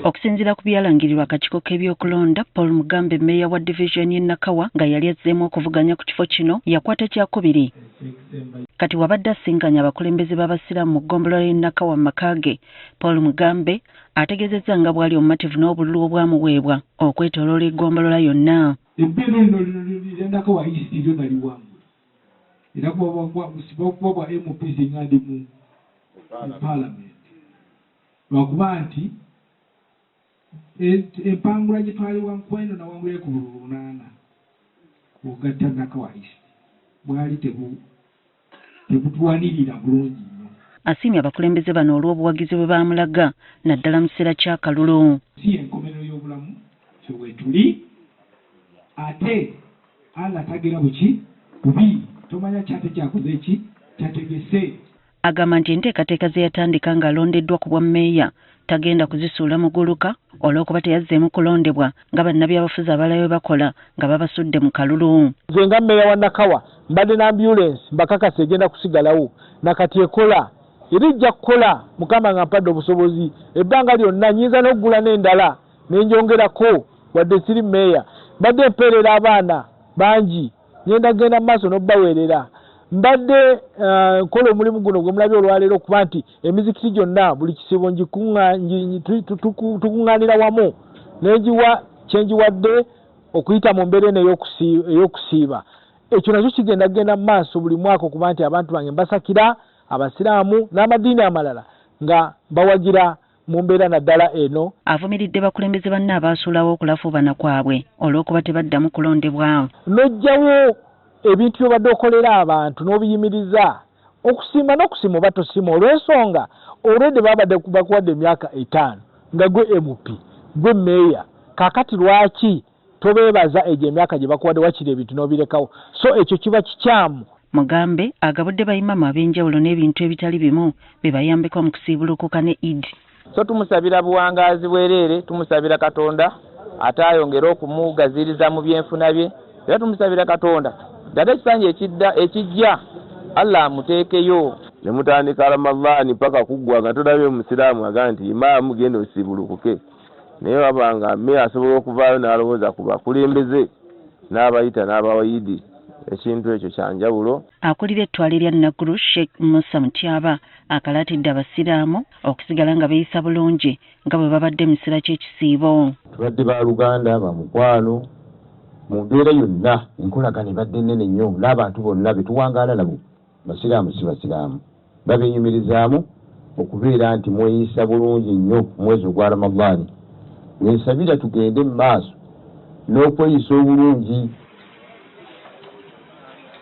Okusinziira ku byalangirirwa akakiiko k'ebyokulonda, Paul Mugambe mmeeya wa division y'e Nakawa nga yali azzeemu okuvuganya ku kifo kino yakwata kyakubiri. Kati wabadde asinkanya abakulembeze b'abasiraamu mu ggombolola y'e Nakawa mu maka ge, Paul Mugambe ategeezezza nga bw'ali omumativu n'obululu obwamuweebwa okwetooloola eggombolola yonna. Embeera eno Nakawa East lyonna liwangu era kuba bwa MPs nga ndi mu Parliament lwakuba nti empangula gye twali wankweno na wangulaye ku bululu 8 ogatta Nakawa East bwali tebutwanirira bulungi nnyo. Asiimye abakulembeze bano olw'obuwagizi bwe baamulaga naddala mu kiseera ky'akalulu. Si enkomerero y'obulamu ffe weetuli ate Allah tagera buki bubi tomanya kyate kyakoze ki kyategese. Agamba nti enteekateeka ze yatandika ng'alondeddwa ku bwa mmeeya tagenda kuzisuula muguluka olw'okuba teyazzeemu kulondebwa nga bannabyabufuzi abalala bwe bakola nga babasudde mu kalulu. Nze nga mmeeya wa Nakawa mbadde na ambulance mbakakasa egenda kusigalawo nakati ekola era ejja kukola Mukama nga mpadde obusobozi ebbanga lyonna nnyinza n'okugula n'endala n'enjongerako wadde siri mmeeya. Mbadde mpeerera abaana bangi ngenda genda mu maaso n'obbaweerera. Mbadde nkola omulimu guno gwe mulabye olwaleero okuba nti emizikiti gyonna buli kisibo tukuŋŋaanira wamu n'enjiwa kyenjiwadde okuyita mu mbeera eno ey'okusiiba. Ekyo nakyo kigenda genda mu maaso buli mwaka okuba nti abantu bange mbasakira abasiraamu n'amadiini amalala nga bawagira mu mbeera naddala eno. Avumiridde bakulembeze banne abaasuulawo okulafuubana kwabwe olw'okuba tebaddamu kulondebwa. N'ojjawo ebintu by'obadde okolera abantu n'obiyimiriza okusiima n'okusiima oba tosiima olw'ensonga olwedde babadde bakuwadde emyaka 5 nga gwe MP gwe mmeeya kaakati lwaki tobeebaza egyo emyaka gye bakuwadde wakiri ebintu n'obirekawo. So ekyo kiba kikyamu. Mugambe agabudde bayimamu ab'enjawulo n'ebintu ebitali bimu be bayambeko mu kusiibulukuka ne Eid. So tumusabira buwangaazi bwereere, tumusabira Katonda ate ayongere okumugaziriza mu byenfuna bye era tumusabira Katonda dada ekisanja ekijja Allah amuteekeyo. Ne mutandika Ramadhaani paka kuggwa nga tolabye omusiraamu aga nti imaamu genda osibulukuke naye wabanga mmere asobola okuvaayo n'alowooza ku bakulembeze n'abayita n'abawayidi. Ekintu ekyo kyanjawulo. Akulira ettwale lya Nakuru Sheikh Musa Mutyaba akalaatidde abasiraamu okusigala nga beeyisa bulungi nga bwe babadde mu kiseera ky'ekisiibo. Tubadde ba Luganda bamukwano mu mbeera yonna enkolagana ebadde nnene nnyo n'abantu bonna be tuwangaala nabo basiraamu si basiraamu babeenyumirizaamu okubeera nti mweyisa bulungi nnyo mwezi ogwa Ramadhaani. Nsabira tugende mu maaso n'okweyisa obulungi